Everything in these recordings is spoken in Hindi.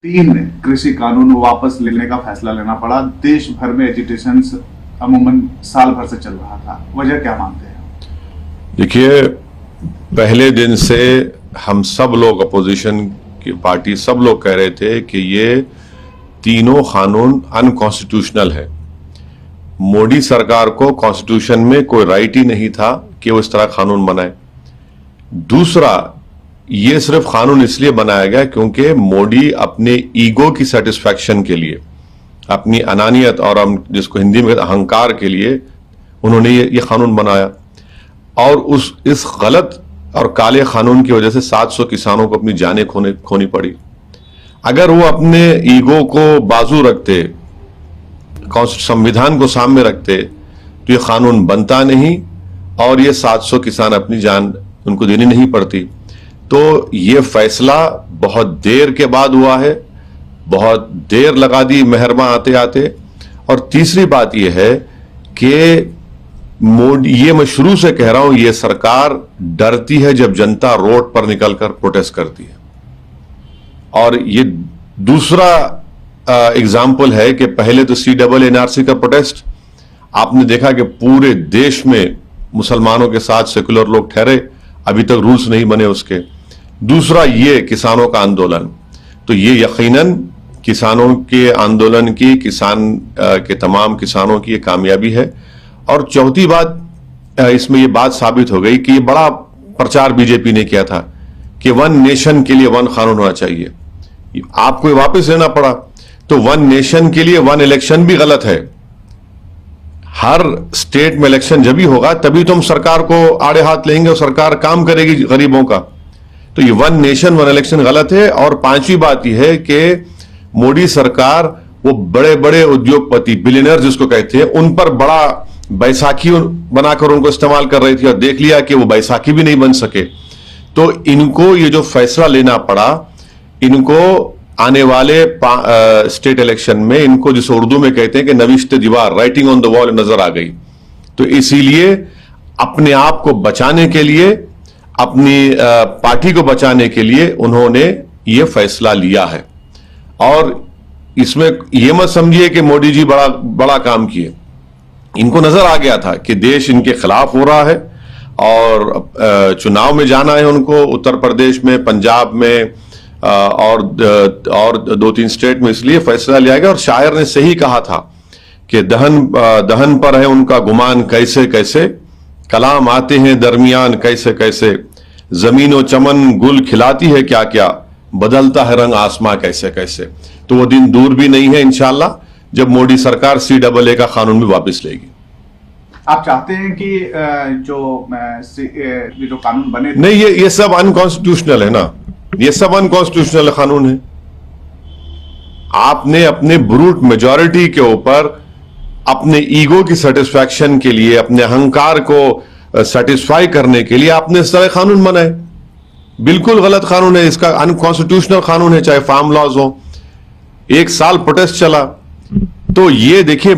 3 कृषि कानून वापस लेने का फैसला लेना पड़ा। देश भर में एजिटेशन अमूमन साल भर से चल रहा था, वजह क्या मानते हैं? देखिए, पहले दिन से हम सब लोग, अपोजिशन की पार्टी सब लोग कह रहे थे कि ये तीनों कानून अनकॉन्स्टिट्यूशनल है। मोदी सरकार को कॉन्स्टिट्यूशन में कोई राइट ही नहीं था कि वो इस तरह कानून बनाए। दूसरा, ये सिर्फ कानून इसलिए बनाया गया क्योंकि मोदी अपने ईगो की सेटिस्फैक्शन के लिए, अपनी अनानियत और हम जिसको हिंदी में अहंकार के लिए उन्होंने ये कानून बनाया। और इस गलत और काले कानून की वजह से 700 किसानों को अपनी जानें खोनी पड़ी। अगर वो अपने ईगो को बाजू रखते, संविधान को सामने रखते, तो ये कानून बनता नहीं और ये 700 किसान अपनी जान उनको देनी नहीं पड़ती। तो ये फैसला बहुत देर के बाद हुआ है, बहुत देर लगा दी मेहरमा आते आते। और तीसरी बात यह है कि मोदी, ये मैं शुरू से कह रहा हूं, ये सरकार डरती है जब जनता रोड पर निकलकर प्रोटेस्ट करती है। और ये दूसरा एग्जाम्पल है कि पहले तो CNRC का प्रोटेस्ट आपने देखा कि पूरे देश में मुसलमानों के साथ सेकुलर लोग ठहरे, अभी तक रूल्स नहीं बने उसके। दूसरा, ये किसानों का आंदोलन, तो ये यकीनन किसानों के आंदोलन की, किसान के तमाम किसानों की ये कामयाबी है। और चौथी बात, इसमें ये बात साबित हो गई कि ये बड़ा प्रचार बीजेपी ने किया था कि 1 नेशन के लिए 1 कानून होना चाहिए, आपको वापस लेना पड़ा। तो 1 नेशन के लिए 1 इलेक्शन भी गलत है। हर स्टेट में इलेक्शन जब भी होगा तभी तो हम सरकार को आड़े हाथ लेंगे और सरकार काम करेगी गरीबों का। तो ये 1 नेशन 1 इलेक्शन गलत है। और पांचवी बात यह है कि मोदी सरकार वो बड़े बड़े उद्योगपति, बिलियनर जिसको कहते हैं, उन पर बड़ा बैसाखी बनाकर उनको इस्तेमाल कर रही थी और देख लिया कि वो बैसाखी भी नहीं बन सके। तो इनको ये जो फैसला लेना पड़ा, इनको आने वाले स्टेट इलेक्शन में, इनको जिसे उर्दू में कहते हैं कि नविश्ते दीवार, राइटिंग ऑन द वॉल नजर आ गई। तो इसीलिए अपने आप को बचाने के लिए, अपनी पार्टी को बचाने के लिए उन्होंने ये फैसला लिया है। और इसमें यह मत समझिए कि मोदी जी बड़ा काम किए। इनको नजर आ गया था कि देश इनके खिलाफ हो रहा है और चुनाव में जाना है उनको, उत्तर प्रदेश में, पंजाब में और 2-3 स्टेट में। इसलिए फैसला लिया गया। और शायर ने सही कहा था कि दहन पर है उनका गुमान कैसे कैसे, कलाम आते हैं दरमियान कैसे कैसे, जमीन व चमन गुल खिलाती है क्या क्या, बदलता है रंग आसमां कैसे कैसे। तो वो दिन दूर भी नहीं है इंशाल्लाह जब मोदी सरकार CAA का कानून भी वापस लेगी। आप चाहते हैं कि जो कानून बने नहीं, ये सब अनकॉन्स्टिट्यूशनल है ना, ये सब अनकॉन्स्टिट्यूशनल कानून है। आपने अपने ब्रूट मेजॉरिटी के ऊपर, अपने ईगो की सेटिस्फैक्शन के लिए, अपने अहंकार को सेटिस्फाई करने के लिए आपने इस तरह कानून बनाए। बिल्कुल गलत कानून है, इसका अनकॉन्स्टिट्यूशनल कानून है, चाहे फार्म लॉज हो। 1 साल प्रोटेस्ट चला। तो ये देखिए,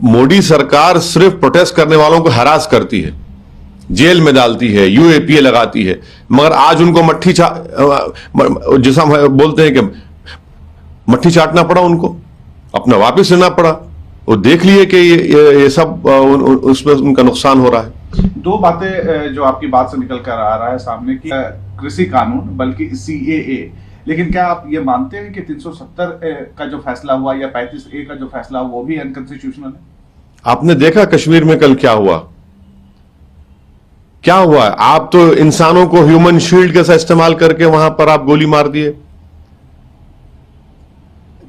मोदी सरकार सिर्फ प्रोटेस्ट करने वालों को हरास करती है, जेल में डालती है, UAPA लगाती है, मगर आज उनको जैसा हम बोलते हैं कि मट्ठी चाटना पड़ा, उनको अपना वापस लेना पड़ा। वो देख लिए कि ये सब उसमें उनका नुकसान हो रहा है। 2 बातें जो आपकी बात से निकल कर आ रहा है सामने की, कृषि कानून बल्कि CAA, लेकिन क्या आप ये मानते हैं कि 370 का जो फैसला हुआ या 35A का जो फैसला हुआ वो भी अनकॉन्स्टिट्यूशनल है? आपने देखा कश्मीर में कल क्या हुआ? क्या हुआ? आप तो इंसानों को ह्यूमन शील्ड के साथ इस्तेमाल करके वहां पर आप गोली मार दिए।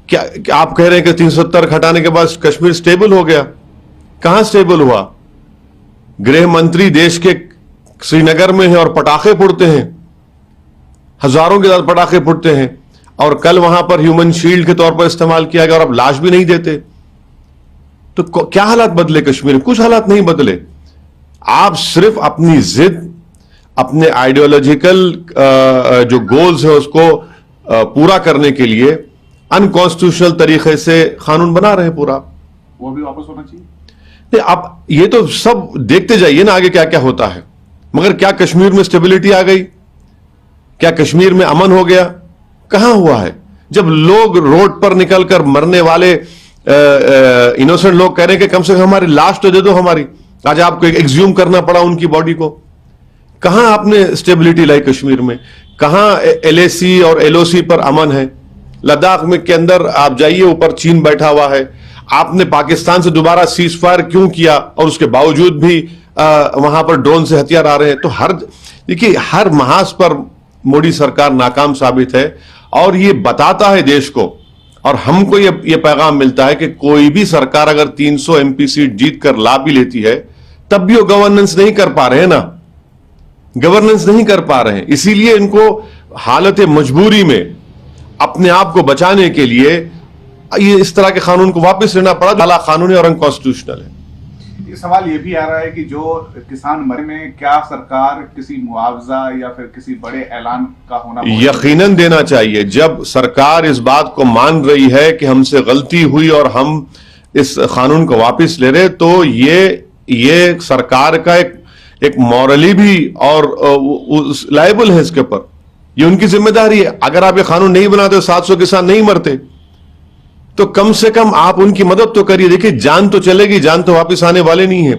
क्या आप कह रहे हैं कि 370 हटाने के बाद कश्मीर स्टेबल हो गया? कहां स्टेबल हुआ? गृह मंत्री देश के श्रीनगर में है और पटाखे फुटते हैं, हजारों के साथ पटाखे फुटते हैं, और कल वहां पर ह्यूमन शील्ड के तौर पर इस्तेमाल किया गया और अब लाश भी नहीं देते। तो क्या हालात बदले कश्मीर में? कुछ हालात नहीं बदले। आप सिर्फ अपनी जिद, अपने आइडियोलॉजिकल जो गोल्स है उसको पूरा करने के लिए अनकॉन्स्टिट्यूशनल तरीके से कानून बना रहे हैं पूरा। वो भी वापस होना चाहिए। नहीं, आप ये तो सब देखते जाइए ना आगे क्या क्या होता है। मगर क्या कश्मीर में स्टेबिलिटी आ गई? क्या कश्मीर में अमन हो गया? कहां हुआ है? जब लोग रोड पर निकलकर मरने वाले इनोसेंट लोग कह रहे हैं कि कम से कम हमारी लाश तो दे दो हमारी, आज आपको एक्सह्यूम करना पड़ा उनकी बॉडी को। कहां आपने स्टेबिलिटी लाई कश्मीर में? कहां LAC और LOC पर अमन है? लद्दाख में के अंदर आप जाइए, ऊपर चीन बैठा हुआ है। आपने पाकिस्तान से दोबारा सीज फायर क्यों किया और उसके बावजूद भी वहां पर ड्रोन से हथियार आ रहे हैं? तो देखिए हर महाज पर मोदी सरकार नाकाम साबित है और ये बताता है देश को, और हमको ये पैगाम मिलता है कि कोई भी सरकार अगर 300 MP सीट जीत कर ला भी लेती है तब भी वो गवर्नेंस नहीं कर पा रहे हैं ना, गवर्नेंस नहीं कर पा रहे हैं। इसीलिए इनको हालत मजबूरी में अपने आप को बचाने के लिए ये इस तरह के कानून को वापस लेना पड़ा, जो कानूनी और अनकॉन्स्टिट्यूशनल है। ये सवाल ये भी आ रहा है कि जो किसान मरे में क्या सरकार किसी मुआवजा या फिर किसी बड़े ऐलान का होना यकीनन देना चाहिए। जब सरकार इस बात को मान रही है कि हमसे गलती हुई और हम इस कानून को वापस ले रहे, तो ये सरकार का एक मॉरली भी और लायबल है इसके ऊपर, ये उनकी जिम्मेदारी है। अगर आप ये कानून नहीं बनाते 700 किसान नहीं मरते, तो कम से कम आप उनकी मदद तो करिए। देखिए जान तो चलेगी, जान तो वापस आने वाले नहीं है।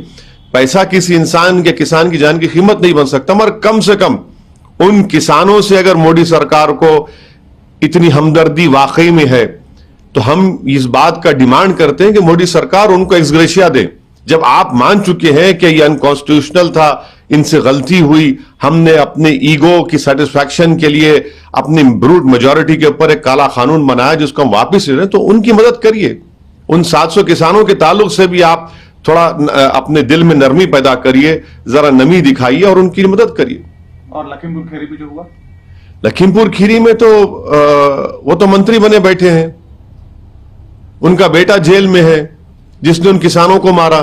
पैसा किसी इंसान के, किसान की जान की कीमत नहीं बन सकता, मगर कम से कम उन किसानों से अगर मोदी सरकार को इतनी हमदर्दी वाकई में है, तो हम इस बात का डिमांड करते हैं कि मोदी सरकार उनको एक्सग्रेशिया दे। जब आप मान चुके हैं कि यह अनकॉन्स्टिट्यूशनल था, इनसे गलती हुई, हमने अपने ईगो की सेटिस्फैक्शन के लिए अपनी ब्रूट मेजॉरिटी के ऊपर एक काला कानून बनाया जिसको हम वापस ले रहे हैं, तो उनकी मदद करिए। उन 700 किसानों के ताल्लुक से भी आप थोड़ा अपने दिल में नरमी पैदा करिए, जरा नमी दिखाइए और उनकी मदद करिए। और लखीमपुर खीरी में जो हुआ, लखीमपुर खीरी में तो वो तो मंत्री बने बैठे हैं, उनका बेटा जेल में है जिसने उन किसानों को मारा।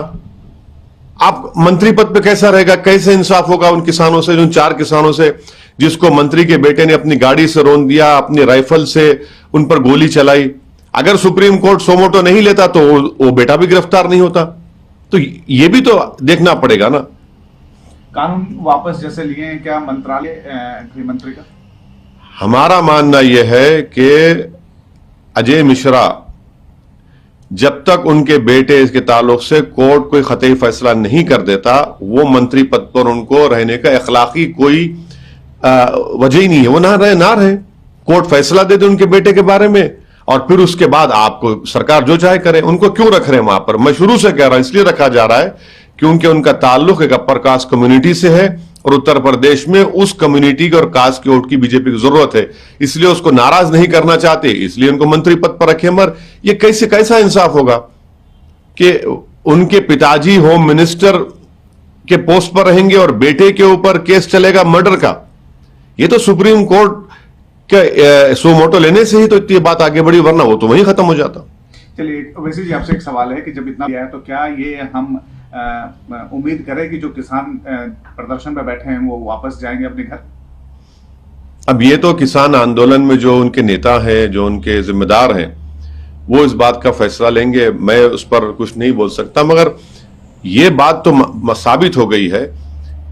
आप मंत्री पद पे कैसा रहेगा, कैसे इंसाफ होगा उन किसानों से, उन 4 किसानों से जिसको मंत्री के बेटे ने अपनी गाड़ी से रौंद दिया, अपनी राइफल से उन पर गोली चलाई। अगर सुप्रीम कोर्ट सोमोटो नहीं लेता तो वो बेटा भी गिरफ्तार नहीं होता। तो ये भी तो देखना पड़ेगा ना। कानून वापस जैसे लिए हैं, क्या मंत्रालय गृह मंत्री का? हमारा मानना यह है कि अजय मिश्रा जब तक उनके बेटे इसके ताल्लुक से कोर्ट कोई खतई फैसला नहीं कर देता, वो मंत्री पद पर उनको रहने का अखलाकी कोई वजह ही नहीं है। वो ना रहे, कोर्ट फैसला दे दे उनके बेटे के बारे में और फिर उसके बाद आपको सरकार जो चाहे करे। उनको क्यों रख रहे हैं वहां पर? मैं शुरू से कह रहा हूं इसलिए रखा जा रहा है क्योंकि उनका ताल्लुक एक अपर कास्ट कम्युनिटी से है और उत्तर प्रदेश में उस कम्युनिटी और कास्ट के वोट की बीजेपी की जरूरत है, इसलिए उसको नाराज नहीं करना चाहते, इसलिए उनको मंत्री पद पर रखे। मगर ये कैसा इंसाफ होगा कि उनके पिताजी होम मिनिस्टर के पोस्ट पर रहेंगे और बेटे के ऊपर केस चलेगा मर्डर का? ये तो सुप्रीम कोर्ट के सोमोटो लेने से ही तो इतनी बात आगे बढ़ी, वरना वो तो वहीं खत्म हो जाता। चलिए वैसे जी आपसे एक सवाल है कि जब इतना किया है तो क्या ये हम उम्मीद करें कि जो किसान प्रदर्शन पे बैठे हैं वो वापस जाएंगे अपने घर? अब ये तो किसान आंदोलन में जो उनके नेता हैं, जो उनके जिम्मेदार हैं, वो इस बात का फैसला लेंगे। मैं उस पर कुछ नहीं बोल सकता, मगर ये बात तो साबित हो गई है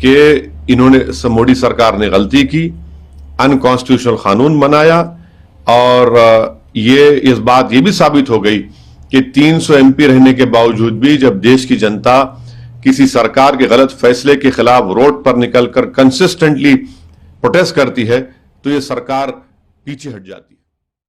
कि मोदी सरकार ने गलती की, अनकॉन्स्टिट्यूशनल कानून बनाया और इस बात ये भी साबित हो गई कि 300 MP रहने के बावजूद भी जब देश की जनता किसी सरकार के गलत फैसले के खिलाफ रोड पर निकलकर कंसिस्टेंटली प्रोटेस्ट करती है तो ये सरकार पीछे हट जाती है।